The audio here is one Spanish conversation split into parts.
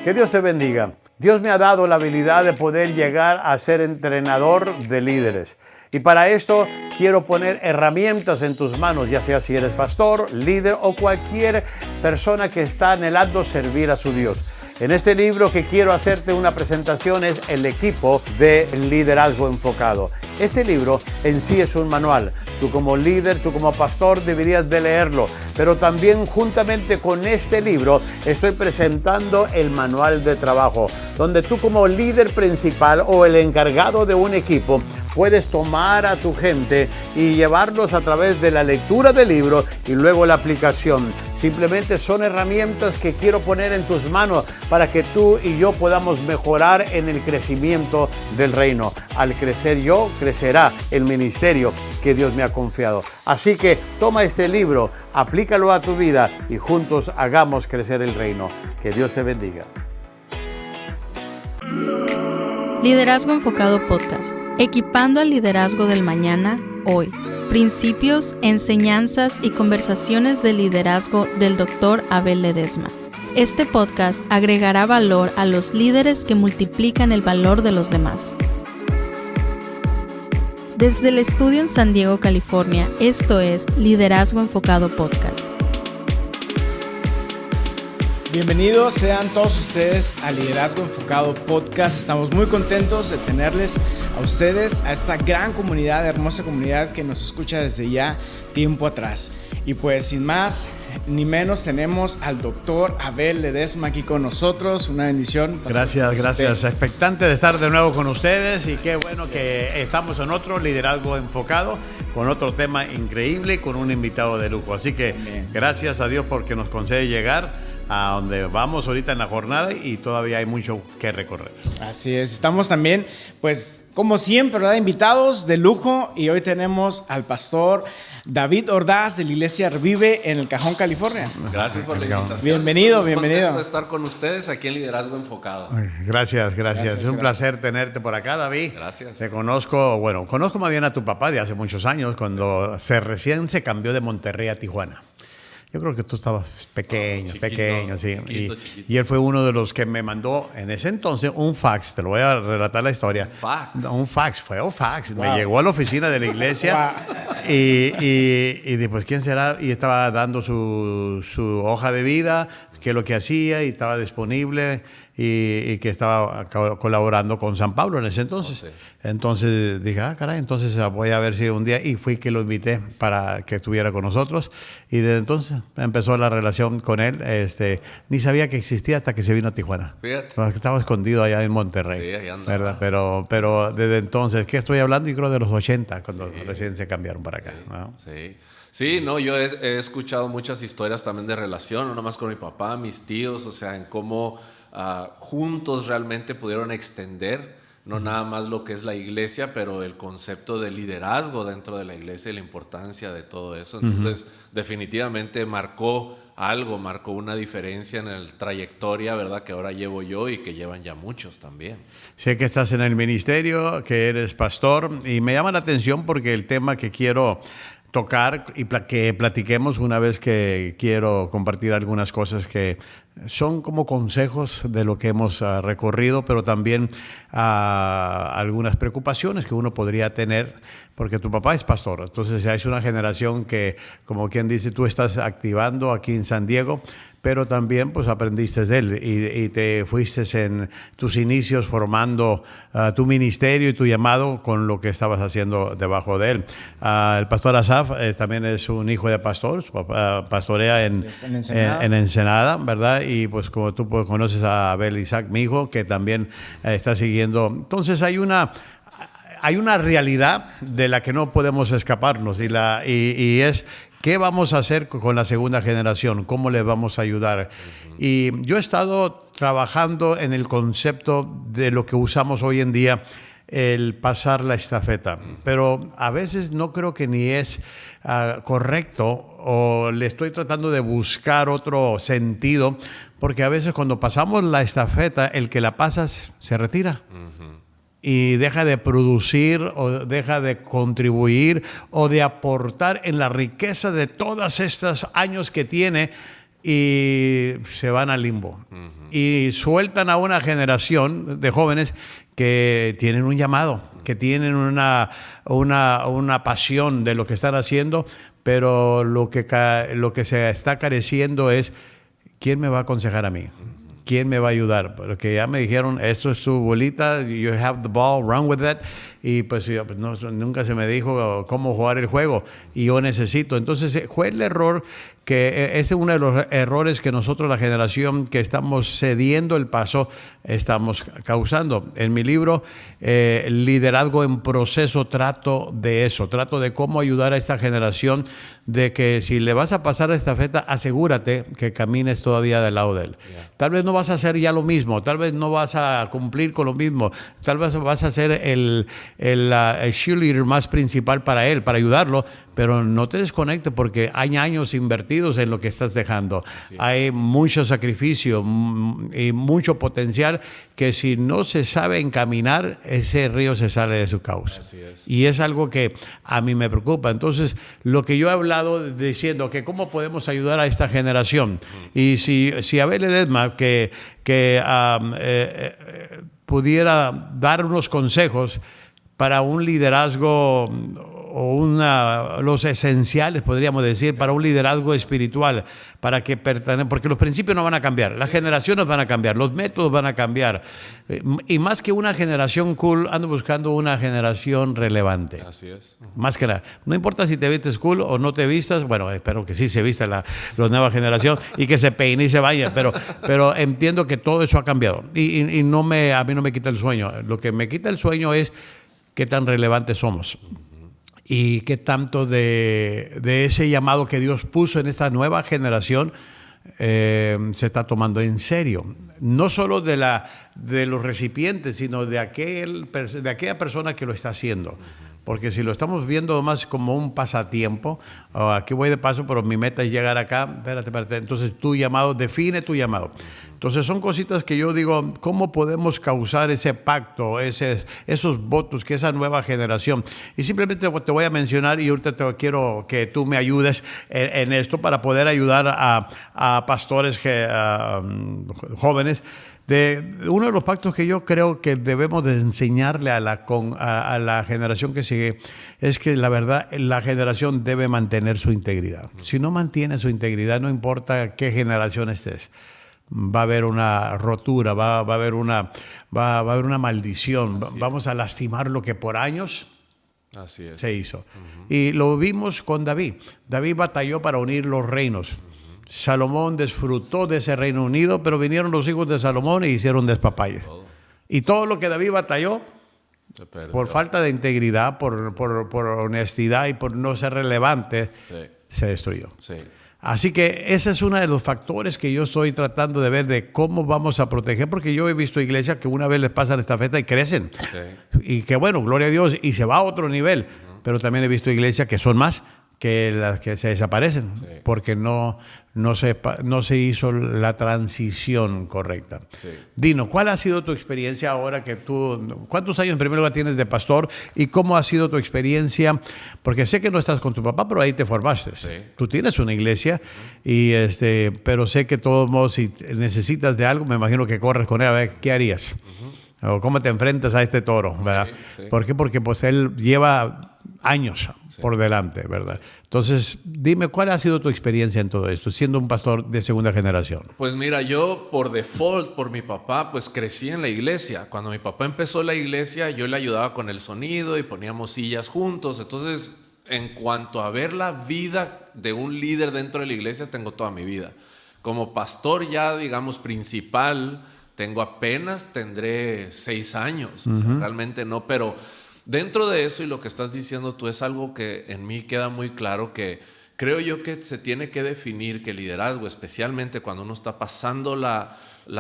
Que Dios te bendiga. Dios me ha dado la habilidad de poder llegar a ser entrenador de líderes. Y para esto quiero poner herramientas en tus manos, ya sea si eres pastor, líder o cualquier persona que está anhelando servir a su Dios. En este libro que quiero hacerte una presentación es el equipo de liderazgo enfocado. Este libro en sí es un manual. Tú como líder, tú como pastor deberías de leerlo. Pero también juntamente con este libro estoy presentando el manual de trabajo, donde tú como líder principal o el encargado de un equipo puedes tomar a tu gente y llevarlos a través de la lectura del libro y luego la aplicación. Simplemente son herramientas que quiero poner en tus manos para que tú y yo podamos mejorar en el crecimiento del reino. Al crecer yo, crecerá el ministerio que Dios me ha confiado. Así que toma este libro, aplícalo a tu vida y juntos hagamos crecer el reino. Que Dios te bendiga. Liderazgo Enfocado Podcast. Equipando al liderazgo del mañana, hoy. Principios, enseñanzas y conversaciones de liderazgo del Dr. Abel Ledesma. Este podcast agregará valor a los líderes que multiplican el valor de los demás. Desde el estudio en San Diego, California, esto es Liderazgo Enfocado Podcast. Bienvenidos sean todos ustedes a Liderazgo Enfocado Podcast. Estamos muy contentos de tenerles a ustedes, a esta gran comunidad, hermosa comunidad que nos escucha desde ya tiempo atrás. Y pues sin más ni menos tenemos al doctor Abel Ledesma aquí con nosotros. Una bendición. Gracias. Expectante de estar de nuevo con ustedes y qué bueno que estamos en otro Liderazgo Enfocado con otro tema increíble, con un invitado de lujo. Así que gracias a Dios porque nos concede llegar a donde vamos ahorita en la jornada y todavía hay mucho que recorrer. Así es, estamos también, pues como siempre, ¿verdad? Invitados de lujo y hoy tenemos al pastor David Ordaz de la Iglesia Revive en El Cajón, California. Gracias por la invitación. Bienvenido. Contento de estar con ustedes aquí en Liderazgo Enfocado. Gracias. Es un placer tenerte por acá, David. Gracias. Te conozco más bien a tu papá de hace muchos años, cuando recién se cambió de Monterrey a Tijuana. Yo creo que tú estabas pequeño, sí. Chiquito. Y él fue uno de los que me mandó en ese entonces un fax. Te lo voy a relatar la historia. Un fax. Fue un fax. Wow. Me llegó a la oficina de la iglesia y después, ¿quién será? Y estaba dando su hoja de vida, qué es lo que hacía y estaba disponible y que estaba colaborando con San Pablo en ese entonces. Sí. Entonces dije, caray, entonces voy a ver si un día, y fui que lo invité para que estuviera con nosotros y desde entonces empezó la relación con él. Ni sabía que existía hasta que se vino a Tijuana. Fíjate. Estaba escondido allá en Monterrey. Sí, ahí anda. ¿Verdad? Pero desde entonces, ¿qué estoy hablando? Yo creo de los 80, cuando recién se cambiaron para acá. ¿No? Sí, no, yo he escuchado muchas historias también de relación, no nomás con mi papá, mis tíos, o sea, en cómo juntos realmente pudieron extender no nada más lo que es la iglesia, pero el concepto de liderazgo dentro de la iglesia y la importancia de todo eso. Entonces, definitivamente marcó una diferencia en la trayectoria, ¿verdad? Que ahora llevo yo y que llevan ya muchos también. Sé que estás en el ministerio, que eres pastor, y me llama la atención porque el tema que quiero tocar y que platiquemos una vez que quiero compartir algunas cosas que son como consejos de lo que hemos recorrido, pero también algunas preocupaciones que uno podría tener, porque tu papá es pastor, entonces ya es una generación que, como quien dice, tú estás activando aquí en San Diego, pero también pues aprendiste de él y te fuiste en tus inicios formando tu ministerio y tu llamado con lo que estabas haciendo debajo de él. El pastor Asaf también es un hijo de pastor, su papá pastorea en Ensenada, ¿verdad? Y pues como tú conoces a Abel Isaac, mi hijo, que también está siguiendo. Entonces hay una realidad de la que no podemos escaparnos y es ¿qué vamos a hacer con la segunda generación? ¿Cómo les vamos a ayudar? Y yo he estado trabajando en el concepto de lo que usamos hoy en día, el pasar la estafeta, pero a veces no creo que ni es correcto o le estoy tratando de buscar otro sentido, porque a veces cuando pasamos la estafeta, el que la pasas se retira. Y deja de producir o deja de contribuir o de aportar en la riqueza de todos estos años que tiene y se van al limbo. Y sueltan a una generación de jóvenes que tienen un llamado, que tienen una pasión de lo que están haciendo, pero lo que se está careciendo es ¿quién me va a aconsejar a mí? ¿Quién me va a ayudar? Porque ya me dijeron, esto es tu bolita, you have the ball, run with that. Y pues, nunca se me dijo cómo jugar el juego y yo necesito. Entonces fue el error ese es uno de los errores que nosotros, la generación que estamos cediendo el paso, estamos causando. En mi libro, Liderazgo en Proceso, trato de eso, trato de cómo ayudar a esta generación de que si le vas a pasar a esta estafeta, asegúrate que camines todavía del lado de él. Tal vez no vas a hacer ya lo mismo, tal vez no vas a cumplir con lo mismo, tal vez vas a ser el cheerleader más principal para él, para ayudarlo, pero no te desconectes porque hay años invertidos en lo que estás dejando. Sí. Hay mucho sacrificio y mucho potencial que si no se sabe encaminar, ese río se sale de su cauce. Así es. Y es algo que a mí me preocupa. Entonces, lo que yo he hablado diciendo que cómo podemos ayudar a esta generación. Y si Abel Ledesma que pudiera dar unos consejos para un liderazgo o los esenciales, podríamos decir, para un liderazgo espiritual, porque los principios no van a cambiar, las generaciones van a cambiar, los métodos van a cambiar. Y más que una generación cool, ando buscando una generación relevante. Así es. Más que nada. No importa si te vistes cool o no te vistas, bueno, espero que sí se vista la nueva generación y que se peine y se vaya, pero entiendo que todo eso ha cambiado. Y a mí no me quita el sueño. Lo que me quita el sueño es qué tan relevantes somos. Y qué tanto de ese llamado que Dios puso en esta nueva generación se está tomando en serio. No solo de los recipientes, sino de aquella persona que lo está haciendo. Porque si lo estamos viendo más como un pasatiempo, aquí voy de paso, pero mi meta es llegar acá, espérate. Entonces define tu llamado. Entonces son cositas que yo digo, ¿cómo podemos causar ese pacto, esos votos, que esa nueva generación? Y simplemente te voy a mencionar, y ahorita quiero que tú me ayudes en esto para poder ayudar a pastores jóvenes. Uno de los pactos que yo creo que debemos de enseñarle a la generación que sigue es que la verdad, la generación debe mantener su integridad. Si no mantiene su integridad, no importa qué generación estés, va a haber una rotura, va a haber una maldición, vamos a lastimar lo que por años se hizo. Y lo vimos con David. David batalló para unir los reinos. Salomón disfrutó de ese Reino Unido, pero vinieron los hijos de Salomón y hicieron despapalles. Y todo lo que David batalló por falta de integridad, por honestidad y por no ser relevante, se destruyó. Sí. Así que ese es uno de los factores que yo estoy tratando de ver de cómo vamos a proteger, porque yo he visto iglesias que una vez les pasan esta estafeta y crecen. Sí. Y que bueno, gloria a Dios, y se va a otro nivel. Pero también he visto iglesias que son más que las que se desaparecen, porque no se hizo la transición correcta. Sí. Dino, ¿cuál ha sido tu experiencia ahora que cuántos años en primer lugar tienes de pastor y cómo ha sido tu experiencia? Porque sé que no estás con tu papá, pero ahí te formaste. Sí. Tú tienes una iglesia, pero sé que de todos modos, si necesitas de algo, me imagino que corres con él a ver qué harías. O cómo te enfrentas a este toro, ¿verdad? Sí. ¿Por qué? Porque pues él lleva años por delante, ¿verdad? Entonces, dime, ¿cuál ha sido tu experiencia en todo esto, siendo un pastor de segunda generación? Pues mira, yo por default, por mi papá, pues crecí en la iglesia. Cuando mi papá empezó la iglesia, yo le ayudaba con el sonido y poníamos sillas juntos. Entonces, en cuanto a ver la vida de un líder dentro de la iglesia, tengo toda mi vida. Como pastor ya, digamos, principal, tendré 6 años. O sea, realmente no, pero dentro de eso y lo que estás diciendo tú es algo que en mí queda muy claro, que creo yo que se tiene que definir que el liderazgo, especialmente cuando uno está pasando la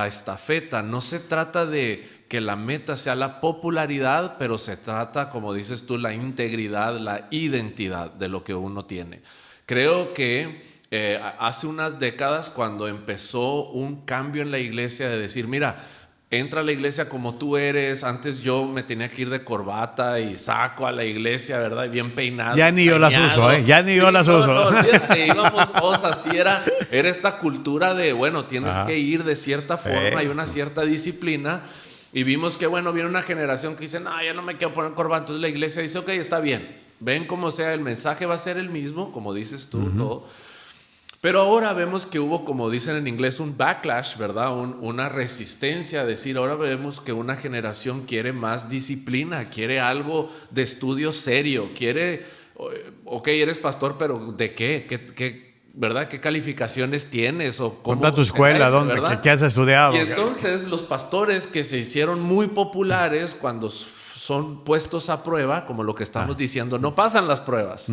estafeta, no se trata de que la meta sea la popularidad, pero se trata, como dices tú, la integridad, la identidad de lo que uno tiene. Creo que hace unas décadas, cuando empezó un cambio en la iglesia de decir, mira, entra a la iglesia como tú eres. Antes yo me tenía que ir de corbata y saco a la iglesia, ¿verdad? Y bien peinado. Ya ni yo las uso, ¿eh? Ya ni yo las uso. No, fíjate, íbamos todos así. Era esta cultura de, bueno, tienes que ir de cierta forma, hay una cierta disciplina. Y vimos que, bueno, viene una generación que dice, no, ya no me quiero poner corbata. Entonces la iglesia dice, ok, está bien. Ven como sea, el mensaje va a ser el mismo, como dices tú, todo. Pero ahora vemos que hubo, como dicen en inglés, un backlash, ¿verdad? Una resistencia a decir, ahora vemos que una generación quiere más disciplina, quiere algo de estudio serio, quiere, ok, eres pastor, pero ¿de qué? ¿Verdad? ¿Qué calificaciones tienes? ¿O cómo ¿Cuánta tu escuela? ¿Dónde? ¿Qué has estudiado? Y entonces los pastores que se hicieron muy populares cuando son puestos a prueba, como lo que estamos diciendo, no pasan las pruebas.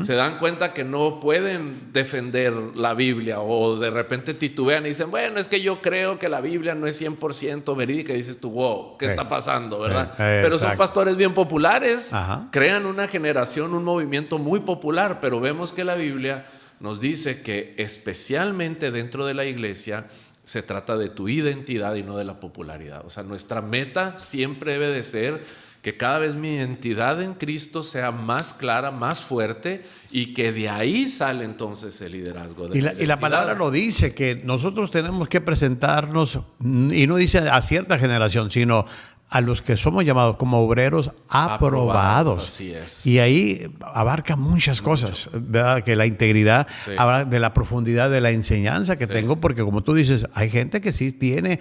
Se dan cuenta que no pueden defender la Biblia o de repente titubean y dicen, bueno, es que yo creo que la Biblia no es 100% verídica. Y dices tú, wow, ¿qué está pasando? ¿Verdad? Pero son pastores bien populares, crean una generación, un movimiento muy popular, pero vemos que la Biblia nos dice que especialmente dentro de la iglesia se trata de tu identidad y no de la popularidad. O sea, nuestra meta siempre debe de ser que cada vez mi identidad en Cristo sea más clara, más fuerte, y que de ahí sale entonces el liderazgo. Y la palabra lo dice, que nosotros tenemos que presentarnos, y no dice a cierta generación, sino a los que somos llamados como obreros aprobados. Así es. Y ahí abarca muchas cosas, ¿verdad? Que la integridad, habla de la profundidad de la enseñanza que tengo, porque como tú dices, hay gente que sí tiene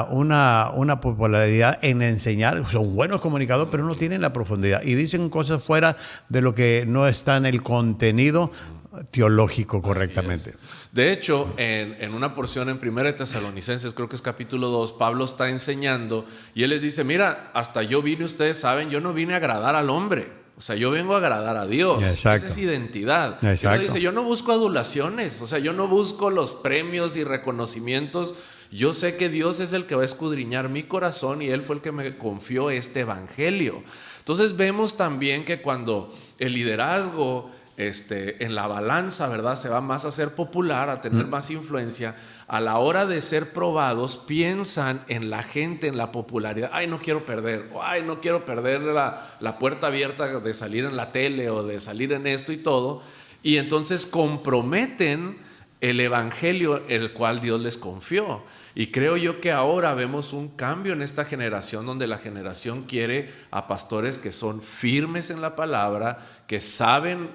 una popularidad en enseñar, son buenos comunicadores, pero no tienen la profundidad y dicen cosas fuera de lo que no está en el contenido teológico correctamente. De hecho, en una porción en 1 Tesalonicenses, creo que es capítulo 2, Pablo está enseñando y él les dice, mira, hasta yo vine, ustedes saben, yo no vine a agradar al hombre. O sea, yo vengo a agradar a Dios. Exacto. Esa es identidad. Exacto. Él dice, yo no busco adulaciones. O sea, yo no busco los premios y reconocimientos. Yo sé que Dios es el que va a escudriñar mi corazón y Él fue el que me confió este evangelio. Entonces vemos también que cuando el liderazgo en la balanza, ¿verdad? Se va más a ser popular, a tener más influencia. A la hora de ser probados, piensan en la gente, en la popularidad. Ay, no quiero perder. Ay, no quiero perder la puerta abierta de salir en la tele o de salir en esto y todo. Y entonces comprometen el evangelio el cual Dios les confió. Y creo yo que ahora vemos un cambio en esta generación, donde la generación quiere a pastores que son firmes en la palabra, que saben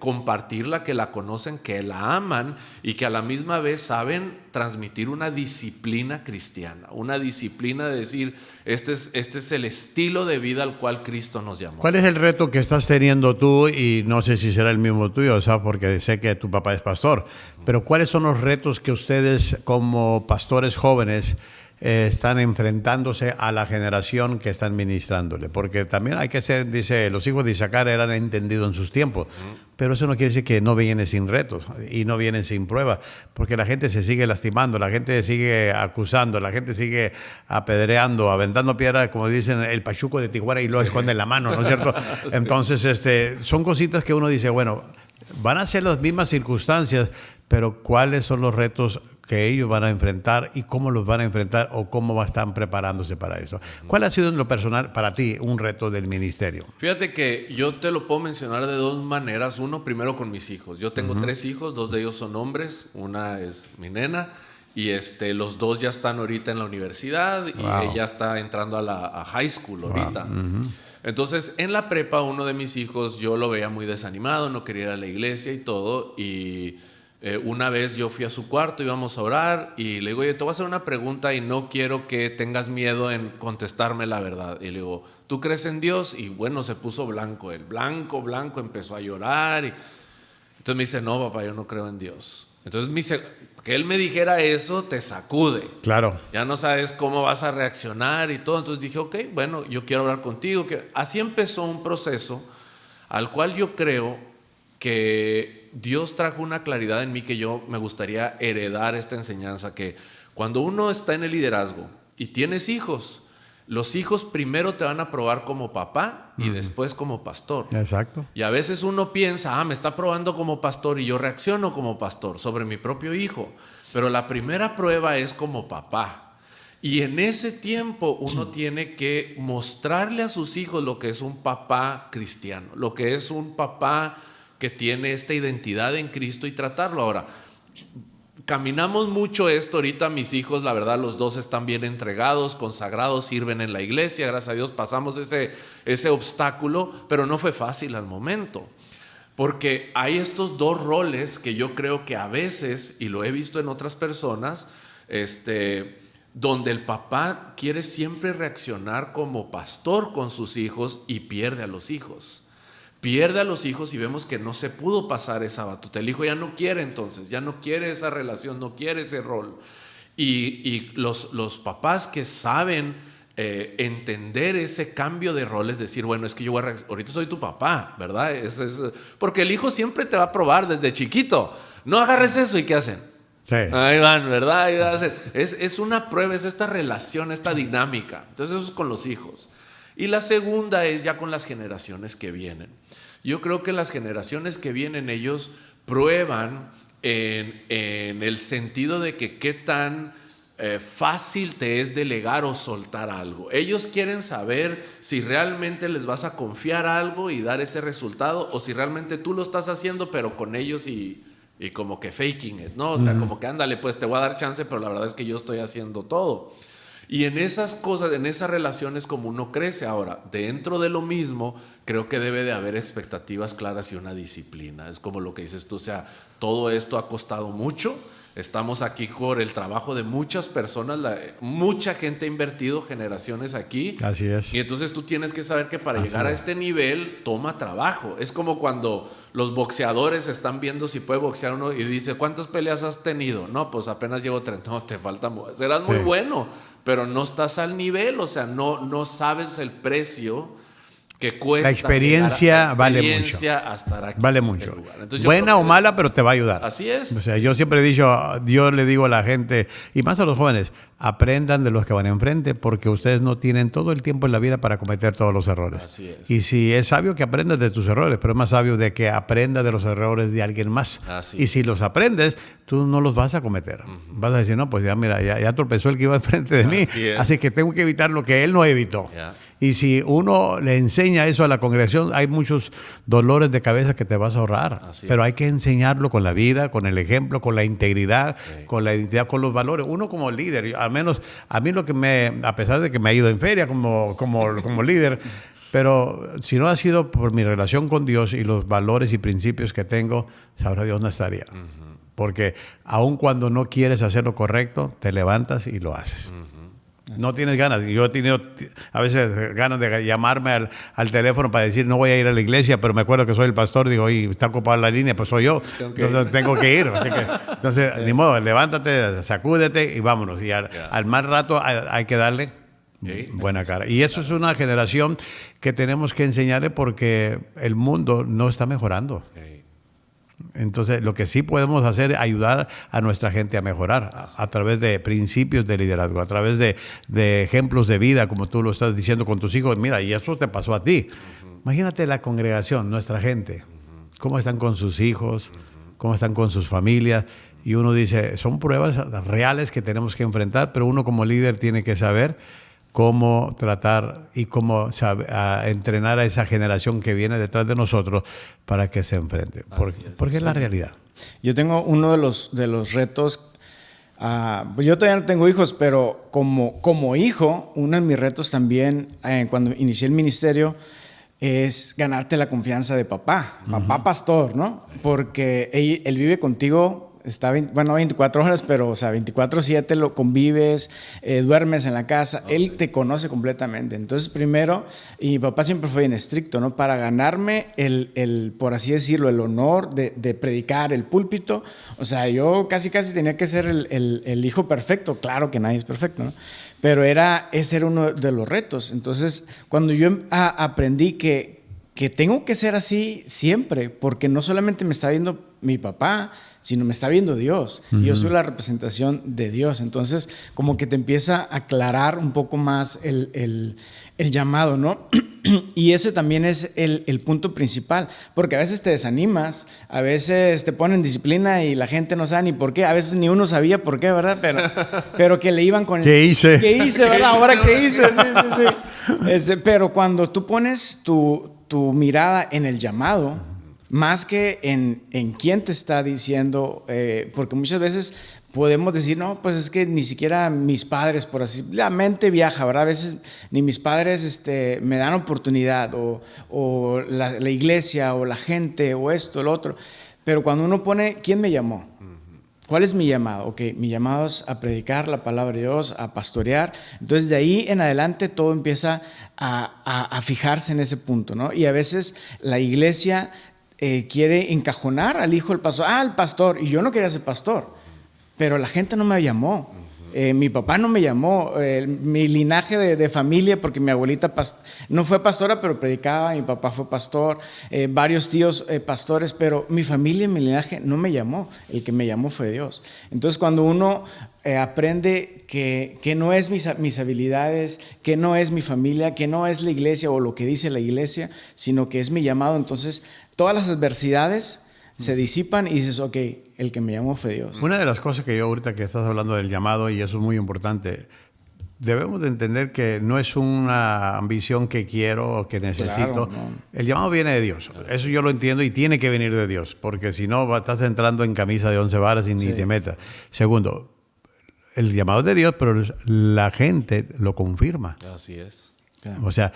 compartirla, que la conocen, que la aman y que a la misma vez saben transmitir una disciplina cristiana, una disciplina de decir, este es el estilo de vida al cual Cristo nos llamó. ¿Cuál es el reto que estás teniendo tú? Y no sé si será el mismo tuyo, o sea, porque sé que tu papá es pastor, pero ¿cuáles son los retos que ustedes como pastores jóvenes están enfrentándose a la generación que están ministrándole? Porque también hay que ser, dice, los hijos de Isaacar eran entendidos en sus tiempos, pero eso no quiere decir que no vienen sin retos y no vienen sin pruebas, porque la gente se sigue lastimando, la gente sigue acusando, la gente sigue apedreando, aventando piedras, como dicen, el pachuco de Tijuana, y lo esconde en la mano, ¿no es cierto? Entonces, son cositas que uno dice, bueno, van a ser las mismas circunstancias, pero ¿cuáles son los retos que ellos van a enfrentar y cómo los van a enfrentar o cómo están preparándose para eso? ¿Cuál ha sido en lo personal para ti un reto del ministerio? Fíjate que yo te lo puedo mencionar de dos maneras. Uno, primero con mis hijos. Yo tengo 3 hijos, 2 de ellos son hombres, una es mi nena y los 2 ya están ahorita en la universidad y ella está entrando a high school ahorita. Entonces, en la prepa, uno de mis hijos, yo lo veía muy desanimado, no quería ir a la iglesia y todo, y una vez yo fui a su cuarto, íbamos a orar, y le digo, oye, te voy a hacer una pregunta y no quiero que tengas miedo en contestarme la verdad. Y le digo, ¿tú crees en Dios? Y bueno, se puso blanco, el blanco, empezó a llorar. Entonces me dice, no, papá, yo no creo en Dios. Entonces me dice, que él me dijera eso te sacude. Claro. Ya no sabes cómo vas a reaccionar y todo. Entonces dije, ok, bueno, yo quiero hablar contigo. Así empezó un proceso al cual yo creo que Dios trajo una claridad en mí que yo me gustaría heredar esta enseñanza, que cuando uno está en el liderazgo y tienes hijos, los hijos primero te van a probar como papá y después como pastor. Exacto. Y a veces uno piensa, me está probando como pastor y yo reacciono como pastor sobre mi propio hijo. Pero la primera prueba es como papá. Y en ese tiempo uno tiene que mostrarle a sus hijos lo que es un papá cristiano, lo que es un papá que tiene esta identidad en Cristo y tratarlo. Ahora, caminamos mucho esto ahorita, mis hijos, la verdad, los dos están bien entregados, consagrados, sirven en la iglesia, gracias a Dios pasamos ese obstáculo, pero no fue fácil al momento. Porque hay estos dos roles que yo creo que a veces, y lo he visto en otras personas, donde el papá quiere siempre reaccionar como pastor con sus hijos y pierde a los hijos. Pierde a los hijos y vemos que no se pudo pasar esa batuta. El hijo ya no quiere entonces, ya no quiere esa relación, no quiere ese rol. Y los papás que saben entender ese cambio de roles, decir, bueno, es que yo ahorita soy tu papá, ¿verdad? Porque el hijo siempre te va a probar desde chiquito. No agarres eso, ¿y qué hacen? Sí. Ahí van, ¿verdad? Ahí van a hacer. Es una prueba, es esta relación, esta dinámica. Entonces eso es con los hijos. Y la segunda es ya con las generaciones que vienen. Yo creo que las generaciones que vienen, ellos prueban en el sentido de que qué tan fácil te es delegar o soltar algo. Ellos quieren saber si realmente les vas a confiar algo y dar ese resultado, o si realmente tú lo estás haciendo pero con ellos y como que faking it, ¿no? O sea, como que ándale, pues te voy a dar chance, pero la verdad es que yo estoy haciendo todo. Y en esas cosas, en esas relaciones, como uno crece. Ahora, dentro de lo mismo, creo que debe de haber expectativas claras y una disciplina. Es como lo que dices tú, o sea, todo esto ha costado mucho. Estamos aquí por el trabajo de muchas personas, mucha gente ha invertido generaciones aquí. Así es. Y entonces tú tienes que saber que para llegar a este nivel toma trabajo. Es como cuando los boxeadores están viendo si puede boxear uno y dice, ¿cuántas peleas has tenido? No, pues apenas llevo 30. No, te falta. Serás muy bueno, pero no estás al nivel, o sea, no sabes el precio que cuesta. La experiencia vale mucho. A estar aquí vale mucho. Buena o mala, pero te va a ayudar. Así es. O sea, yo siempre he dicho, yo le digo a la gente, y más a los jóvenes, aprendan de los que van enfrente, porque ustedes no tienen todo el tiempo en la vida para cometer todos los errores. Así es. Y si es sabio que aprendas de tus errores, pero es más sabio de que aprendas de los errores de alguien más. Así y si los aprendes, tú no los vas a cometer. Vas a decir, no, pues ya mira, ya tropezó el que iba enfrente de mí, así que tengo que evitar lo que él no evitó. Y si uno le enseña eso a la congregación, hay muchos dolores de cabeza que te vas a ahorrar. Pero hay que enseñarlo con la vida, con el ejemplo, con la integridad, con la identidad, con los valores. Uno como líder, al menos a mí a pesar de que me ha ido en feria como líder, pero si no ha sido por mi relación con Dios y los valores y principios que tengo, sabrá Dios no estaría. Porque aun cuando no quieres hacer lo correcto, te levantas y lo haces. No tienes ganas. Yo he tenido a veces ganas de llamarme al teléfono para decir no voy a ir a la iglesia, pero me acuerdo que soy el pastor, digo, y está ocupada la línea, pues soy yo. Entonces tengo que ir. Entonces, ni modo, levántate, sacúdete y vámonos. Y al más rato hay que darle buena cara. Y eso es una generación que tenemos que enseñarle porque el mundo no está mejorando. Entonces, lo que sí podemos hacer es ayudar a nuestra gente a mejorar a través de principios de liderazgo, a través de ejemplos de vida, como tú lo estás diciendo con tus hijos. Mira, y eso te pasó a ti. Imagínate la congregación, nuestra gente, cómo están con sus hijos, cómo están con sus familias. Y uno dice, son pruebas reales que tenemos que enfrentar, pero uno como líder tiene que saber cómo tratar y cómo entrenar a esa generación que viene detrás de nosotros para que se enfrente. Porque es la realidad. Yo tengo uno de los retos, pues yo todavía no tengo hijos, pero como hijo, uno de mis retos también, cuando inicié el ministerio, es ganarte la confianza de papá pastor, ¿no? Porque él vive contigo. Está 24 horas, pero o sea, 24/7 lo convives, duermes en la casa, él te conoce completamente. Entonces, primero, y mi papá siempre fue bien estricto, ¿no? Para ganarme por así decirlo, el honor de predicar el púlpito, o sea, yo casi tenía que ser el hijo perfecto. Claro que nadie es perfecto, ¿no? Pero ese era uno de los retos. Entonces, cuando yo aprendí que tengo que ser así siempre, porque no solamente me está viendo mi papá, sino me está viendo Dios. Y yo soy la representación de Dios. Entonces, como que te empieza a aclarar un poco más el llamado, ¿no? Y ese también es el punto principal, porque a veces te desanimas, a veces te ponen disciplina y la gente no sabe ni por qué, a veces ni uno sabía por qué, ¿verdad? Pero que le iban con el... ¿Qué hice? ¿Qué hice, verdad? ¿Ahora qué hice? Sí. Pero cuando tú pones tu mirada en el llamado, más que en quién te está diciendo, porque muchas veces podemos decir, no, pues es que ni siquiera mis padres, por así, la mente viaja, ¿verdad? A veces ni mis padres me dan oportunidad, o la iglesia, o la gente, o esto, lo otro. Pero cuando uno pone, ¿quién me llamó? ¿Cuál es mi llamado? Ok, mi llamado es a predicar la palabra de Dios, a pastorear. Entonces, de ahí en adelante todo empieza a fijarse en ese punto, ¿no? Y a veces la iglesia quiere encajonar al hijo del pastor. El pastor. Y yo no quería ser pastor, pero la gente no me llamó. Mi papá no me llamó. Mi linaje de familia, porque mi abuelita no fue pastora, pero predicaba. Mi papá fue pastor. Varios tíos pastores, pero mi familia, mi linaje no me llamó. El que me llamó fue Dios. Entonces, cuando uno aprende que no es mis habilidades, que no es mi familia, que no es la iglesia o lo que dice la iglesia, sino que es mi llamado, entonces todas las adversidades se disipan y dices, ok, el que me llamó fue Dios. Una de las cosas que yo ahorita que estás hablando del llamado, y eso es muy importante, debemos de entender que no es una ambición que quiero o que necesito. Claro, no. El llamado viene de Dios. Eso yo lo entiendo y tiene que venir de Dios, porque si no estás entrando en camisa de 11 varas y ni te metas. Segundo, el llamado es de Dios, pero la gente lo confirma. Así es. O sea,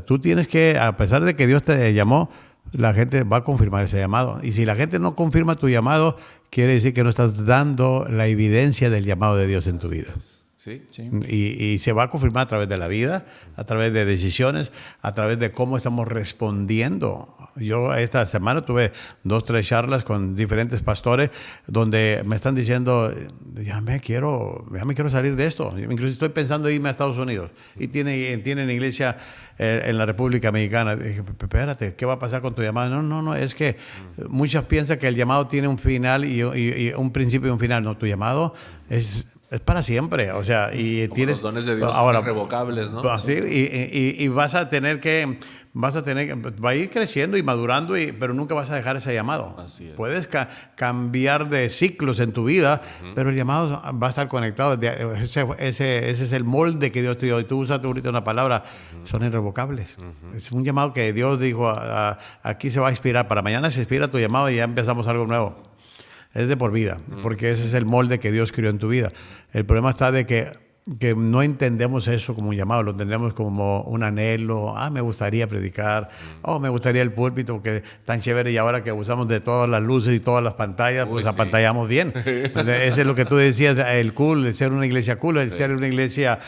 tú tienes que, a pesar de que Dios te llamó, la gente va a confirmar ese llamado. Y si la gente no confirma tu llamado, quiere decir que no estás dando la evidencia del llamado de Dios en tu vida. Sí. Y se va a confirmar a través de la vida, a través de decisiones, a través de cómo estamos respondiendo. Yo esta semana tuve 2, 3 charlas con diferentes pastores donde me están diciendo, ya me quiero salir de esto. Incluso estoy pensando irme a Estados Unidos. Y tienen iglesia en la República Mexicana. Dije, espérate, ¿qué va a pasar con tu llamado? No, es que muchos piensan que el llamado tiene un final y un principio y un final. No, tu llamado es para siempre, o sea, y como tienes los dones de Dios ahora, irrevocables, ¿no? Sí, y vas a tener que va a ir creciendo y madurando, pero nunca vas a dejar ese llamado. Así es. Puedes cambiar de ciclos en tu vida, pero el llamado va a estar conectado. Ese es el molde que Dios te dio. Y tú usas ahorita una palabra, son irrevocables. Es un llamado que Dios dijo, aquí se va a inspirar. Para mañana se inspira tu llamado y ya empezamos algo nuevo. Es de por vida, porque ese es el molde que Dios creó en tu vida. El problema está de que no entendemos eso como un llamado, lo entendemos como un anhelo. Me gustaría predicar, me gustaría el púlpito, porque tan chévere, y ahora que usamos de todas las luces y todas las pantallas, pues apantallamos bien. Ese es lo que tú decías, el cool, el ser una iglesia cool, el ser una iglesia,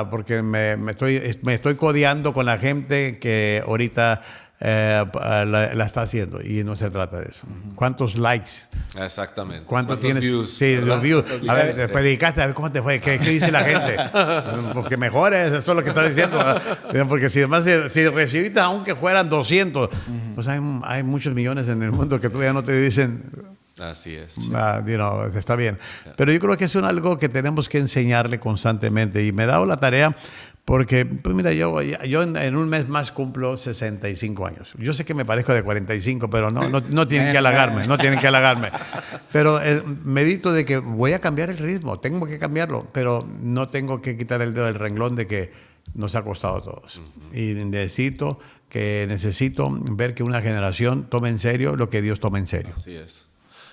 porque me estoy codeando con la gente que ahorita la está haciendo, y no se trata de eso. ¿Cuántos likes? Exactamente. ¿Cuántos tienes? Views? Sí, los views. A ver, predicaste, a ver cómo te fue, ¿qué dice la gente? Porque mejores, esto es lo que está diciendo. Porque si además si recibiste aunque fueran 200, pues hay muchos millones en el mundo que todavía no te dicen. Así es. Está bien. Pero yo creo que es algo que tenemos que enseñarle constantemente, y me he dado la tarea. Porque, pues mira, yo en un mes más cumplo 65 años. Yo sé que me parezco de 45, pero no tienen que halagarme, Pero medito de que voy a cambiar el ritmo, tengo que cambiarlo, pero no tengo que quitar el dedo del renglón de que nos ha costado a todos. Y necesito ver que una generación tome en serio lo que Dios toma en serio. Así es.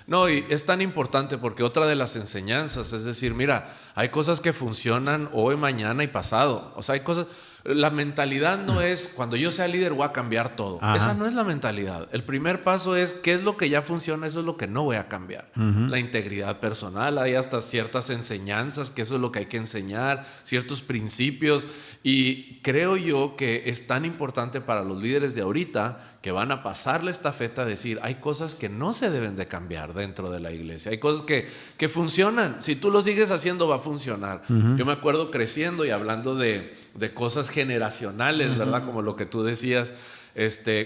No, y es tan importante porque otra de las enseñanzas es decir, mira, hay cosas que funcionan hoy, mañana y pasado. O sea, hay cosas... La mentalidad no es, cuando yo sea líder voy a cambiar todo. Ajá. Esa no es la mentalidad. El primer paso es, ¿qué es lo que ya funciona? Eso es lo que no voy a cambiar. La integridad personal, hay hasta ciertas enseñanzas, que eso es lo que hay que enseñar, ciertos principios. Y creo yo que es tan importante para los líderes de ahorita que van a pasar la estafeta, decir, hay cosas que no se deben de cambiar dentro de la iglesia. Hay cosas que funcionan. Si tú lo sigues haciendo, va a funcionar. Yo me acuerdo creciendo y hablando de cosas generacionales, ¿verdad? Como lo que tú decías.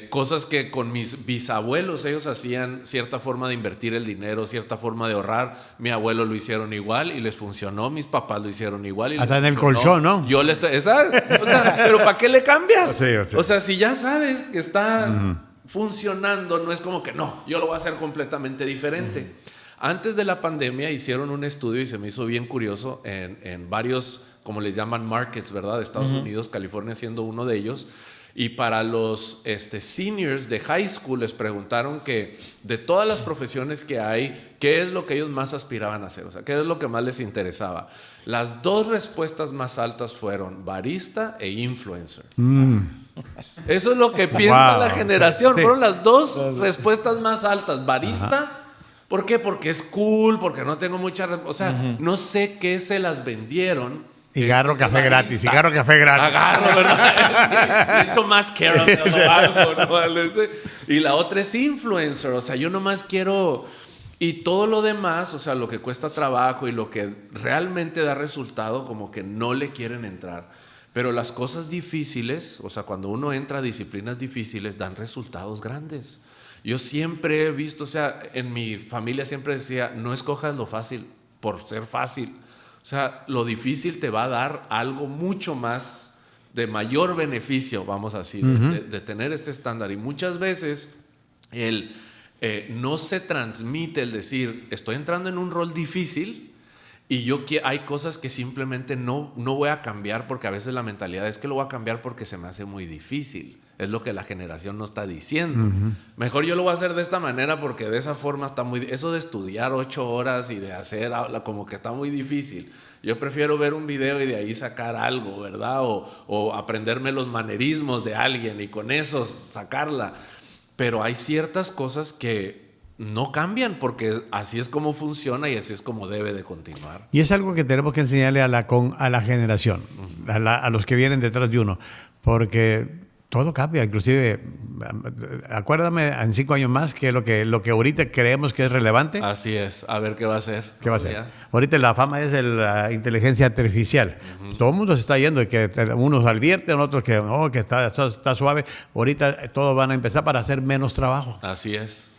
Cosas que con mis bisabuelos ellos hacían cierta forma de invertir el dinero, cierta forma de ahorrar. Mi abuelo lo hicieron igual y les funcionó. Mis papás lo hicieron igual y hasta les en el funcionó. colchón, ¿no? Yo le estoy... O sea, pero ¿para qué le cambias? Sí. O sea, si ya sabes que está funcionando, no es como que no, yo lo voy a hacer completamente diferente. Antes de la pandemia hicieron un estudio y se me hizo bien curioso en varios, como les llaman markets, ¿verdad? De Estados Unidos, California siendo uno de ellos. Y para los seniors de high school les preguntaron que de todas las profesiones que hay, ¿qué es lo que ellos más aspiraban a hacer? O sea, ¿qué es lo que más les interesaba? Las 2 respuestas más altas fueron barista e influencer. Eso es lo que piensa la generación. Fueron las 2 respuestas más altas. Barista, ¿por qué? Porque es cool, porque no tengo mucha... O sea, no sé qué se las vendieron. Cigarro, café gratis, cigarro, café gratis. Agarro, ¿verdad? De hecho, más caramel o algo, ¿no? Y la otra es influencer, o sea, yo nomás quiero... Y todo lo demás, o sea, lo que cuesta trabajo y lo que realmente da resultado, como que no le quieren entrar. Pero las cosas difíciles, o sea, cuando uno entra a disciplinas difíciles, dan resultados grandes. Yo siempre he visto, o sea, en mi familia siempre decía, no escojas lo fácil por ser fácil. O sea, lo difícil te va a dar algo mucho más de mayor beneficio, vamos a decir, de tener este estándar. Y muchas veces no se transmite el decir, estoy entrando en un rol difícil y hay cosas que simplemente no voy a cambiar, porque a veces la mentalidad es que lo voy a cambiar porque se me hace muy difícil. Es lo que la generación no está diciendo. Mejor yo lo voy a hacer de esta manera porque de esa forma está muy... Eso de estudiar 8 horas y de hacer como que está muy difícil. Yo prefiero ver un video y de ahí sacar algo, ¿verdad? O aprenderme los manerismos de alguien y con eso sacarla. Pero hay ciertas cosas que no cambian porque así es como funciona y así es como debe de continuar. Y es algo que tenemos que enseñarle a la generación, a los que vienen detrás de uno, porque todo cambia. Inclusive, acuérdame en 5 años más que lo que ahorita creemos que es relevante. Así es, a ver qué va a ser. ¿Qué va a ser? Ahorita la fama es la inteligencia artificial. Todo el mundo se está yendo, que unos advierten, otros que está suave. Ahorita todos van a empezar para hacer menos trabajo. Así es.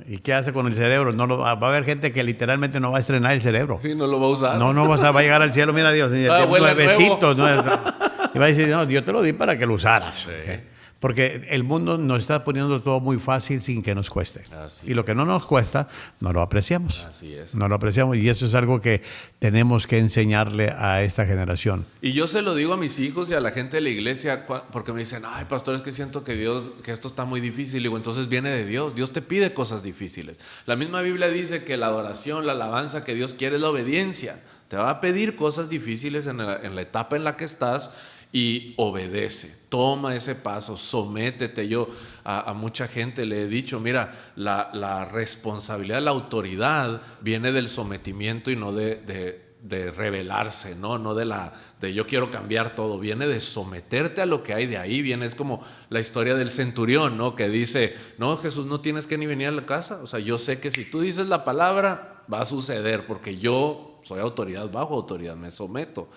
¿Y qué hace con el cerebro? Va a haber gente que literalmente no va a estrenar el cerebro. Sí, no lo va a usar. No va a llegar al cielo, mira Dios, nuevecitos. Y va a decir, no, yo te lo di para que lo usaras. Sí. ¿Okay? Porque el mundo nos está poniendo todo muy fácil sin que nos cueste. Y lo que no nos cuesta, no lo apreciamos. Así es. No lo apreciamos, y eso es algo que tenemos que enseñarle a esta generación. Y yo se lo digo a mis hijos y a la gente de la iglesia, porque me dicen, ay, pastor, es que siento que esto está muy difícil. Y digo, entonces viene de Dios. Dios te pide cosas difíciles. La misma Biblia dice que la adoración, la alabanza que Dios quiere es la obediencia. Te va a pedir cosas difíciles en la etapa en la que estás. Y obedece, toma ese paso, sométete. Yo a mucha gente le he dicho, mira, la responsabilidad, la autoridad viene del sometimiento y no de rebelarse, no de yo quiero cambiar todo, viene de someterte a lo que hay de ahí. Es como la historia del centurión, ¿no? Que dice, no, Jesús, no tienes que ni venir a la casa. O sea, yo sé que si tú dices la palabra va a suceder porque yo soy autoridad, bajo autoridad, me someto.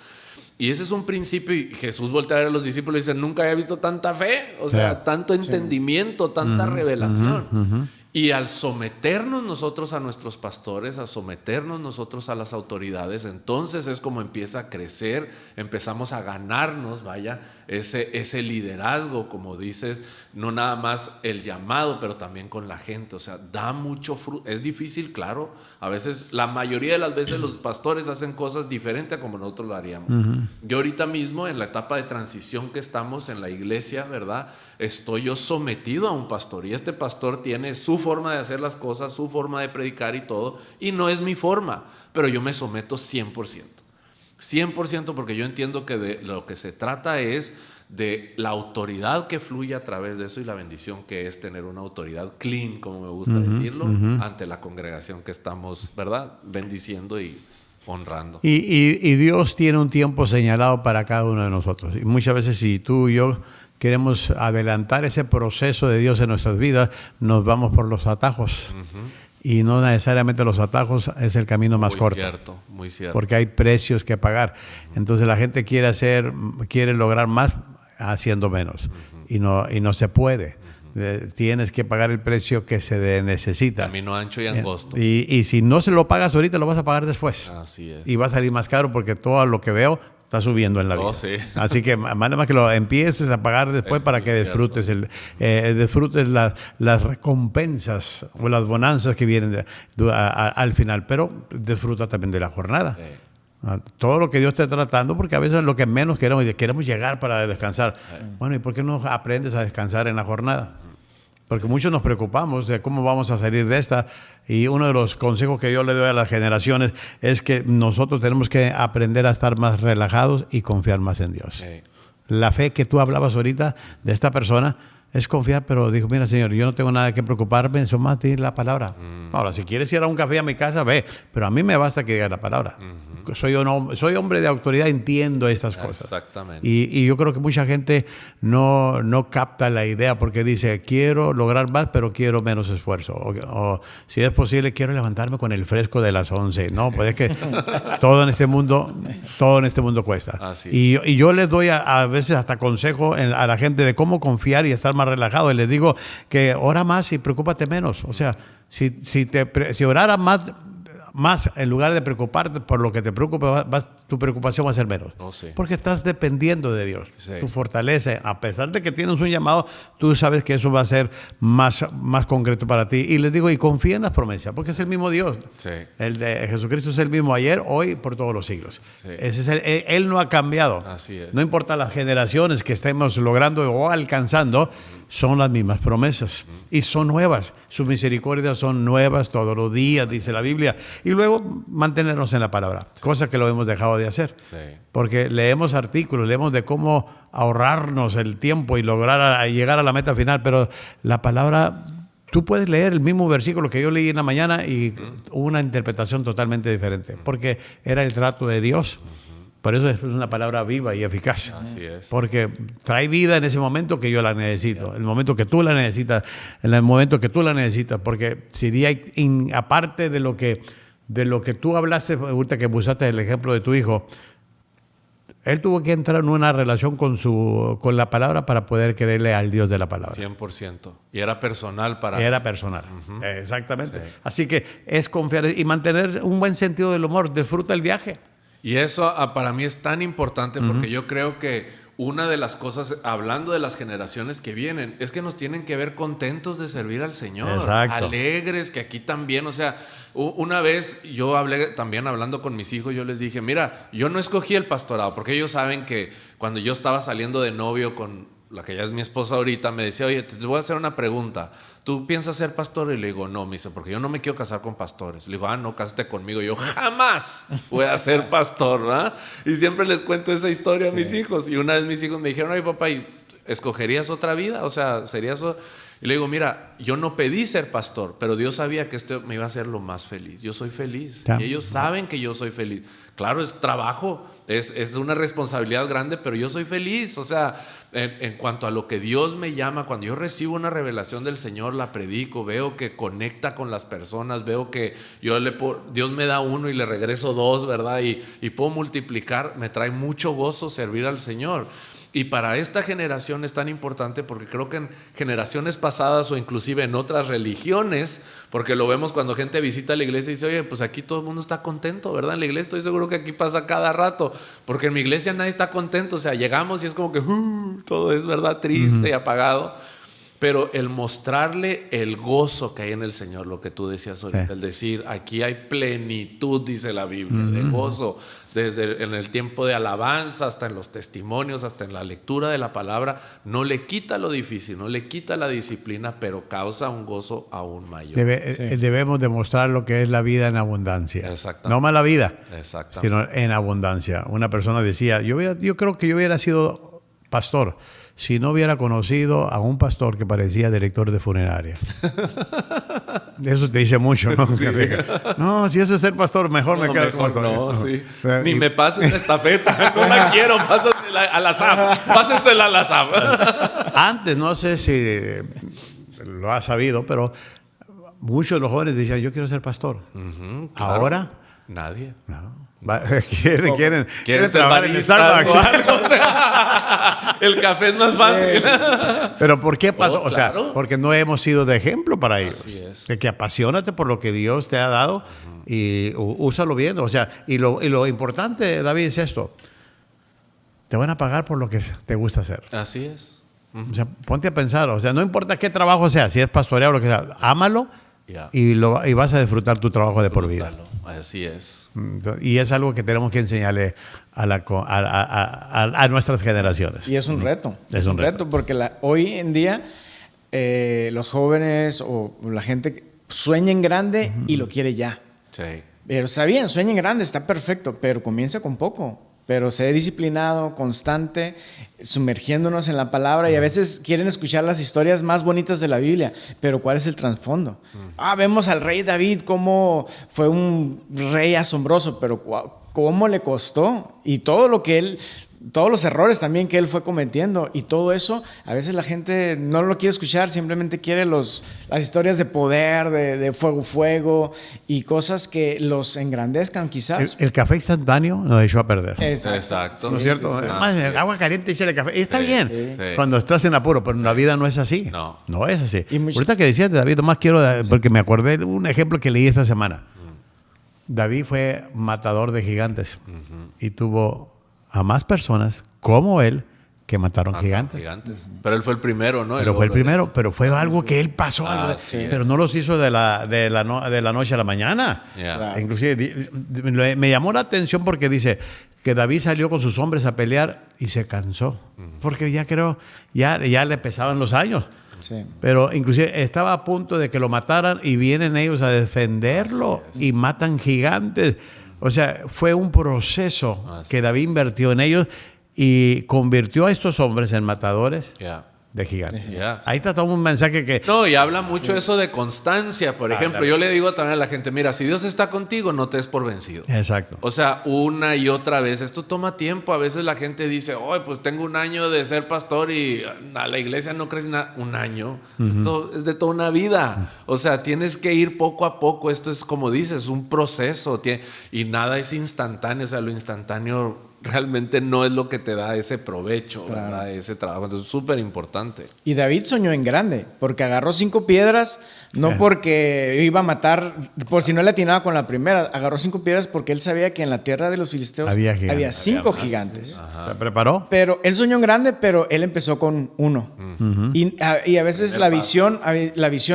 Y ese es un principio, y Jesús voltea a ver a los discípulos y dice, nunca había visto tanta fe, o sea, tanto entendimiento, tanta revelación. Y al someternos nosotros a nuestros pastores, a someternos nosotros a las autoridades, entonces es como empieza a crecer, empezamos a ganarnos, ese liderazgo, como dices, no nada más el llamado, pero también con la gente. O sea, da mucho fruto. Es difícil, claro. A veces, la mayoría de las veces los pastores hacen cosas diferentes a como nosotros lo haríamos. Yo ahorita mismo, en la etapa de transición que estamos en la iglesia, ¿verdad? Estoy yo sometido a un pastor, y este pastor tiene su forma de hacer las cosas, su forma de predicar y todo, y no es mi forma, pero yo me someto 100%. 100%, porque yo entiendo que de lo que se trata es de la autoridad que fluye a través de eso y la bendición que es tener una autoridad clean, como me gusta decirlo, ante la congregación que estamos, ¿verdad?, bendiciendo y honrando. Y Dios tiene un tiempo señalado para cada uno de nosotros. Y muchas veces, si tú y yo queremos adelantar ese proceso de Dios en nuestras vidas, nos vamos por los atajos. Y no necesariamente los atajos es el camino más corto. Muy cierto. Porque hay precios que pagar. Entonces la gente quiere lograr más haciendo menos. Y no se puede. Tienes que pagar el precio que se necesita. Camino ancho y angosto. Y si no se lo pagas ahorita, lo vas a pagar después. Así es. Y va a salir más caro porque todo lo que veo está subiendo en la vida. Sí. Así que más que lo empieces a pagar después para que disfrutes disfrutes las recompensas o las bonanzas que vienen al final. Pero disfruta también de la jornada. Sí. Todo lo que Dios está tratando, porque a veces es lo que menos queremos llegar para descansar. Bueno, ¿y por qué no aprendes a descansar en la jornada? Porque muchos nos preocupamos de cómo vamos a salir de esta. Y uno de los consejos que yo le doy a las generaciones es que nosotros tenemos que aprender a estar más relajados y confiar más en Dios. Sí. La fe que tú hablabas ahorita de esta persona es confiar, pero dijo, mira, Señor, yo no tengo nada que preocuparme, eso más de la palabra. Ahora, si quieres ir a un café a mi casa, ve, pero a mí me basta que diga la palabra. Soy hombre de autoridad, entiendo estas cosas. Exactamente. Y yo creo que mucha gente no capta la idea porque dice, quiero lograr más, pero quiero menos esfuerzo. O si es posible, quiero levantarme con el fresco de las 11. No, pues es que todo en este mundo cuesta. Así es. Y yo les doy a veces hasta consejo a la gente de cómo confiar y estar más relajado. Y les digo que ora más y preocúpate menos. O sea, si oraras más en lugar de preocuparte por lo que te preocupa, tu preocupación va a ser menos. Sí. Porque estás dependiendo de Dios. Sí. Tu fortaleza, a pesar de que tienes un llamado, tú sabes que eso va a ser más concreto para ti. Y les digo, y confía en las promesas, porque es el mismo Dios. Sí. El de Jesucristo es el mismo ayer, hoy, por todos los siglos. Sí. Él no ha cambiado. Así es. No importa las generaciones que estemos logrando o alcanzando, son las mismas promesas. Y son nuevas. Sus misericordias son nuevas todos los días, dice la Biblia. Y luego mantenernos en la palabra, cosa que lo hemos dejado de hacer. Sí. Porque leemos artículos, leemos de cómo ahorrarnos el tiempo y lograr llegar a la meta final, pero la palabra, tú puedes leer el mismo versículo que yo leí en la mañana y una interpretación totalmente diferente, porque era el trato de Dios. Por eso es una palabra viva y eficaz. Así es. Porque trae vida en ese momento que yo la necesito, en el momento que tú la necesitas, en el momento que tú la necesitas. Porque sería, aparte de lo que tú hablaste, ahorita que usaste el ejemplo de tu hijo, él tuvo que entrar en una relación con la palabra para poder creerle al Dios de la palabra. 100%. Y era personal para... Era personal, exactamente. Sí. Así que es confiar y mantener un buen sentido del humor. Disfruta el viaje. Y eso para mí es tan importante porque yo creo que una de las cosas, hablando de las generaciones que vienen, es que nos tienen que ver contentos de servir al Señor. Exacto. Alegres, que aquí también, o sea, una vez yo hablando con mis hijos, yo les dije, mira, yo no escogí el pastorado, porque ellos saben que cuando yo estaba saliendo de novio con la que ya es mi esposa ahorita, me decía, oye, te voy a hacer una pregunta. ¿Tú piensas ser pastor? Y le digo, no, me dice, porque yo no me quiero casar con pastores. Le digo, no, cásate conmigo. Yo jamás voy a ser pastor, ¿verdad? Y siempre les cuento esa historia a mis hijos. Y una vez mis hijos me dijeron, ay, papá, ¿y escogerías otra vida? O sea, ¿serías...? Y le digo, mira, yo no pedí ser pastor, pero Dios sabía que esto me iba a hacer lo más feliz. Yo soy feliz. Y ellos saben que yo soy feliz. Claro, es trabajo, es una responsabilidad grande, pero yo soy feliz. O sea, en cuanto a lo que Dios me llama, cuando yo recibo una revelación del Señor, la predico, veo que conecta con las personas, veo que Dios me da uno y le regreso dos, ¿verdad? Y puedo multiplicar, me trae mucho gozo servir al Señor. Y para esta generación es tan importante porque creo que en generaciones pasadas o inclusive en otras religiones, porque lo vemos cuando gente visita la iglesia y dice, oye, pues aquí todo el mundo está contento, ¿verdad? En la iglesia estoy seguro que aquí pasa cada rato, porque en mi iglesia nadie está contento, o sea, llegamos y es como que todo es, ¿verdad? Triste y apagado. Pero el mostrarle el gozo que hay en el Señor, lo que tú decías ahorita, el decir, aquí hay plenitud, dice la Biblia, de gozo, desde en el tiempo de alabanza, hasta en los testimonios, hasta en la lectura de la palabra, no le quita lo difícil, no le quita la disciplina, pero causa un gozo aún mayor. Debemos demostrar lo que es la vida en abundancia. No mala vida, sino en abundancia. Una persona decía, yo creo que yo hubiera sido pastor si no hubiera conocido a un pastor que parecía director de funeraria. Eso te dice mucho, ¿no? Sí. No, si eso es ser pastor, mejor me quedo como pastor. No, sí. Ni me pases la estafeta, no la quiero, pásasela a la SAF, pásensela a la SAF. Antes, no sé si lo has sabido, pero muchos de los jóvenes decían, yo quiero ser pastor. Claro. Ahora, nadie. No. Quieren ser trabajar en Starbucks. El café es más fácil. Pero ¿por qué pasó? Oh, O sea, claro. porque no hemos sido de ejemplo para ellos. Así es. De que apasionate por lo que Dios te ha dado y úsalo bien. O sea, y lo importante, David, es esto. Te van a pagar por lo que te gusta hacer. Así es. O sea, ponte a pensar. O sea, no importa qué trabajo sea, si es pastorear o lo que sea, ámalo Ya. y vas a disfrutar tu trabajo de por vida. Así es. Y es algo que tenemos que enseñarle a nuestras generaciones. Y es un reto. Es un reto. Porque hoy en día los jóvenes o la gente sueña en grande y lo quiere ya. Sí. Pero está bien, sueña en grande, está perfecto, pero comienza con poco. Pero sé disciplinado, constante, sumergiéndonos en la palabra y a veces quieren escuchar las historias más bonitas de la Biblia, pero ¿cuál es el trasfondo? Vemos al rey David como fue un rey asombroso, pero ¿cómo le costó? Y todo lo que él... Todos los errores también que él fue cometiendo y todo eso, a veces la gente no lo quiere escuchar, simplemente quiere las historias de poder, de fuego y cosas que los engrandezcan quizás. El café instantáneo nos echó a perder. Exacto. ¿No es cierto? Sí, sí. Además, agua caliente y el café. Y está Sí, bien sí. cuando estás en apuro, pero en la vida no es así. No. es así. Y Ahorita que decías de David, nomás quiero, porque me acordé de un ejemplo que leí esta semana. David fue matador de gigantes y tuvo a más personas como él que mataron gigantes. Pero él fue el primro, ¿no? Pero fue el primero, pero fue algo que él pasó, Así pero no los hizo de la noche a la mañana. Ya. Claro. Inclusive me llamó la atención porque dice que David salió con sus hombres a pelear y se cansó, porque ya le pesaban los años. Sí. Pero inclusive estaba a punto de que lo mataran y vienen ellos a defenderlo y matan gigantes. O sea, fue un proceso que David invirtió en ellos y convirtió a estos hombres en matadores de gigantes. Ahí está todo un mensaje que... No, y habla mucho eso de constancia. Por ejemplo, yo le digo también a la gente, mira, si Dios está contigo, no te des por vencido. Exacto. O sea, una y otra vez. Esto toma tiempo. A veces la gente dice, pues tengo un año de ser pastor y a la iglesia no crece nada. Un año. Esto es de toda una vida. O sea, tienes que ir poco a poco. Esto es, como dices, un proceso. Y nada es instantáneo. O sea, lo instantáneo realmente no es lo que te da ese provecho, Claro. ¿verdad? Ese trabajo. Entonces, es súper importante. Y David soñó en grande, porque agarró 5 piedras, no porque iba a matar, por si no le atinaba con la primera, agarró 5 piedras porque él sabía que en la tierra de los filisteos Había gigantes. había 5 gigantes. ¿Se preparó? Pero él soñó en grande, pero él empezó con 1. Y a veces la visión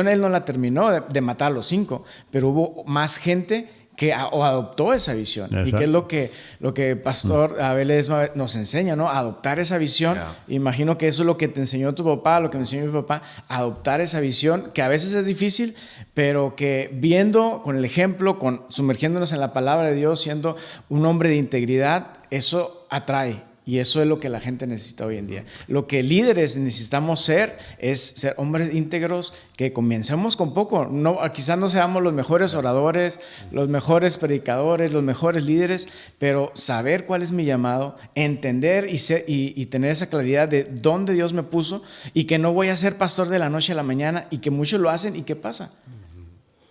él no la terminó de matar a los 5, pero hubo más gente que adoptó esa visión. Exacto. Y que es lo que Pastor Abel Ledesma nos enseña, ¿no? Adoptar esa visión. Imagino que eso es lo que te enseñó tu papá, lo que me enseñó mi papá, adoptar esa visión, que a veces es difícil, pero que viendo con el ejemplo, sumergiéndonos en la palabra de Dios, siendo un hombre de integridad, eso atrae. Y eso es lo que la gente necesita hoy en día. Lo que líderes necesitamos ser es ser hombres íntegros, que comencemos con poco. Quizás no seamos los mejores oradores, los mejores predicadores, los mejores líderes, pero saber cuál es mi llamado, entender y tener esa claridad de dónde Dios me puso y que no voy a ser pastor de la noche a la mañana y que muchos lo hacen y ¿qué pasa?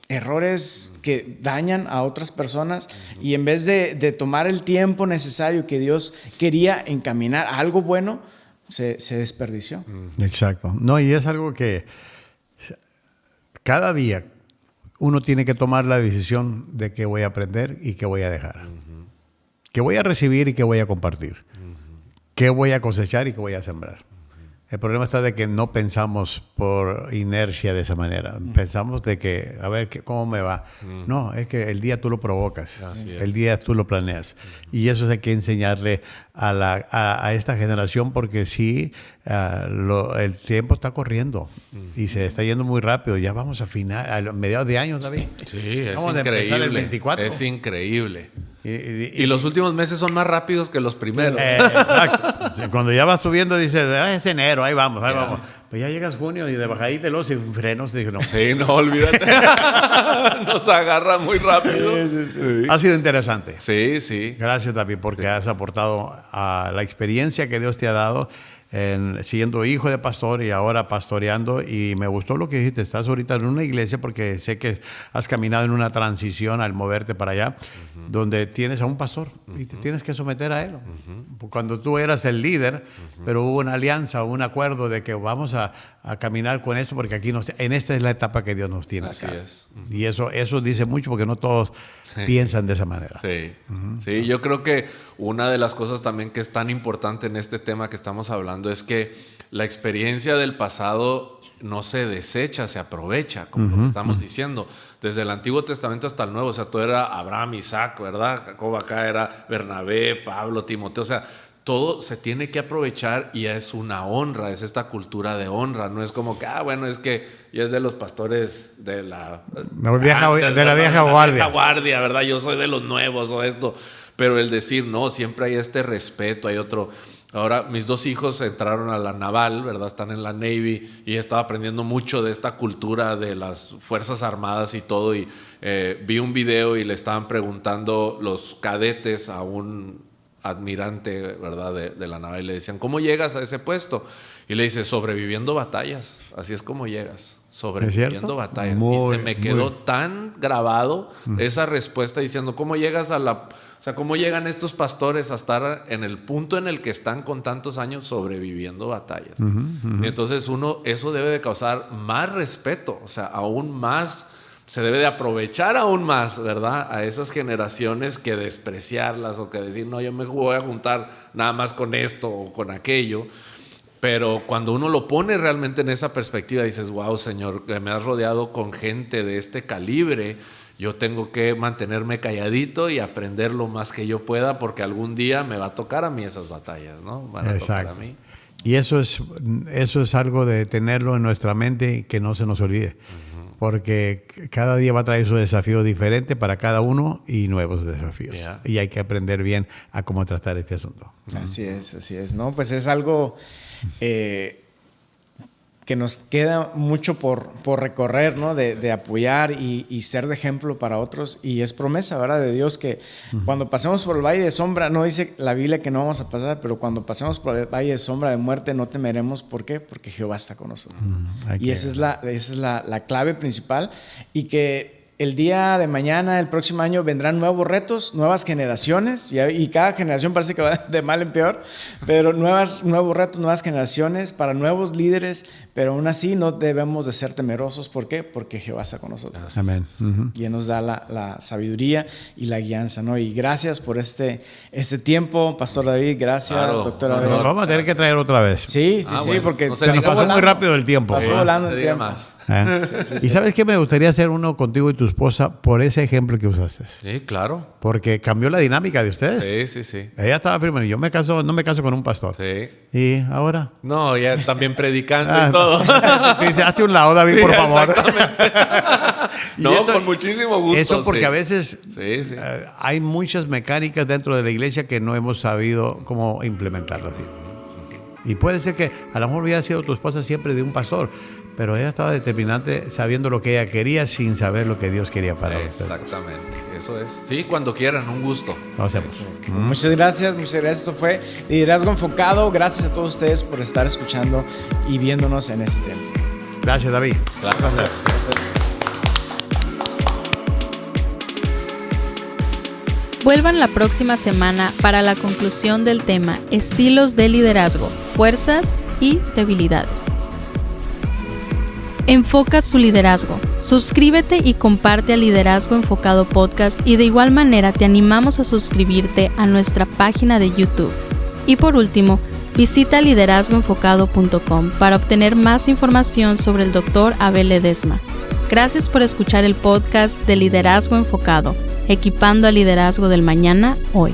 Errores que dañan a otras personas y en vez de tomar el tiempo necesario que Dios quería encaminar a algo bueno, se desperdició. Exacto. No, y es algo que cada día uno tiene que tomar la decisión de qué voy a aprender y qué voy a dejar. Qué voy a recibir y qué voy a compartir. Qué voy a cosechar y qué voy a sembrar. El problema está de que no pensamos por inercia de esa manera. Pensamos de que, a ver, ¿cómo me va? No, es que el día tú lo provocas. El día tú lo planeas. Y eso hay que enseñarle a esta generación porque sí, el tiempo está corriendo y se está yendo muy rápido. Ya vamos a mediados de año, David. Sí, es Vamos a empezar el increíble. 24. Es increíble. Y los últimos meses son más rápidos que los primeros. Exacto. Cuando ya vas subiendo, dices, es enero, ahí vamos. Pues ya llegas junio y de bajadita los y frenos. Dije, no. Sí, no, olvídate. Nos agarra muy rápido. Sí. Ha sido interesante. Sí, sí. Gracias, David, porque has aportado a la experiencia que Dios te ha dado. siendo hijo de pastor y ahora pastoreando, y me gustó lo que dijiste, estás ahorita en una iglesia porque sé que has caminado en una transición al moverte para allá, donde tienes a un pastor y te tienes que someter a él. Cuando tú eras el líder, pero hubo una alianza, un acuerdo de que vamos a caminar con esto porque aquí en esta es la etapa que Dios nos tiene acá. Así es. Y eso dice mucho porque no todos piensan de esa manera. Sí. Sí, yo creo que una de las cosas también que es tan importante en este tema que estamos hablando es que la experiencia del pasado no se desecha, se aprovecha, como lo que estamos diciendo. Desde el Antiguo Testamento hasta el Nuevo, o sea, todo era Abraham, Isaac, ¿verdad? Jacob acá era Bernabé, Pablo, Timoteo, o sea, todo se tiene que aprovechar y es una honra, es esta cultura de honra. No es como que, bueno, es que ya es de los pastores de la vieja guardia, ¿verdad? Yo soy de los nuevos o esto. Pero el decir, no, siempre hay este respeto, hay otro. Ahora, mis 2 hijos entraron a la naval, ¿verdad? Están en la Navy y he estado aprendiendo mucho de esta cultura de las Fuerzas Armadas y todo. Y vi un video y le estaban preguntando los cadetes a un admirante, ¿verdad? De la naval, y le decían, ¿cómo llegas a ese puesto? Y le dice, sobreviviendo batallas. Así es como llegas, sobreviviendo batallas. Y se me quedó tan grabado esa respuesta diciendo, ¿cómo llegas cómo llegan estos pastores a estar en el punto en el que están con tantos años sobreviviendo batallas? Y entonces eso debe de causar más respeto, o sea, aún más. Se debe de aprovechar aún más, ¿verdad? A esas generaciones que despreciarlas o que decir, no, yo me voy a juntar nada más con esto o con aquello. Pero cuando uno lo pone realmente en esa perspectiva, dices, wow, Señor, que me has rodeado con gente de este calibre, yo tengo que mantenerme calladito y aprender lo más que yo pueda porque algún día me va a tocar a mí esas batallas, ¿no? Van a tocar a mí. Y eso es algo de tenerlo en nuestra mente y que no se nos olvide. Porque cada día va a traer su desafío diferente para cada uno y nuevos desafíos. Y hay que aprender bien a cómo tratar este asunto. Así es, ¿no? Pues es algo que nos queda mucho por recorrer, ¿no? De apoyar y ser de ejemplo para otros. Y es promesa, ¿verdad? De Dios que cuando pasemos por el valle de sombra, no dice la Biblia que no vamos a pasar, pero cuando pasemos por el valle de sombra de muerte no temeremos. ¿Por qué? Porque Jehová está con nosotros. Y esa es la clave principal. Y que el día de mañana, el próximo año, vendrán nuevos retos, nuevas generaciones, y cada generación parece que va de mal en peor, pero nuevos retos, nuevas generaciones para nuevos líderes, pero aún así no debemos de ser temerosos. ¿Por qué? Porque Jehová está con nosotros. Amén. Y Él nos da la sabiduría y la guianza, ¿no? Y gracias por este tiempo, Pastor David, gracias, doctor Abel. Nos vamos a tener que traer otra vez. Sí, bueno, porque se nos pasó muy rápido el tiempo. Pasó volando el tiempo. ¿Y sabes qué? Me gustaría hacer uno contigo y tu esposa por ese ejemplo que usaste. Sí, claro. Porque cambió la dinámica de ustedes. Sí. Ella estaba primero, yo no me caso con un pastor. Sí. ¿Y ahora? No, ya también predicando y todo. Dice, hazte un lado, David, por favor. No, eso, con muchísimo gusto. Eso porque a veces hay muchas mecánicas dentro de la iglesia que no hemos sabido cómo implementarlas. Y puede ser que a lo mejor hubiera sido tu esposa siempre de un pastor, pero ella estaba determinante sabiendo lo que ella quería sin saber lo que Dios quería para ustedes. Exactamente, eso es. Sí, cuando quieran, un gusto. Lo hacemos. Muchas gracias. Esto fue Liderazgo Enfocado. Gracias a todos ustedes por estar escuchando y viéndonos en este tema. Gracias, David. Gracias. Vuelvan la próxima semana para la conclusión del tema Estilos de liderazgo, fuerzas y debilidades. Enfoca su liderazgo. Suscríbete y comparte a Liderazgo Enfocado Podcast y de igual manera te animamos a suscribirte a nuestra página de YouTube. Y por último, visita liderazgoenfocado.com para obtener más información sobre el Dr. Abel Ledesma. Gracias por escuchar el podcast de Liderazgo Enfocado, equipando al liderazgo del mañana hoy.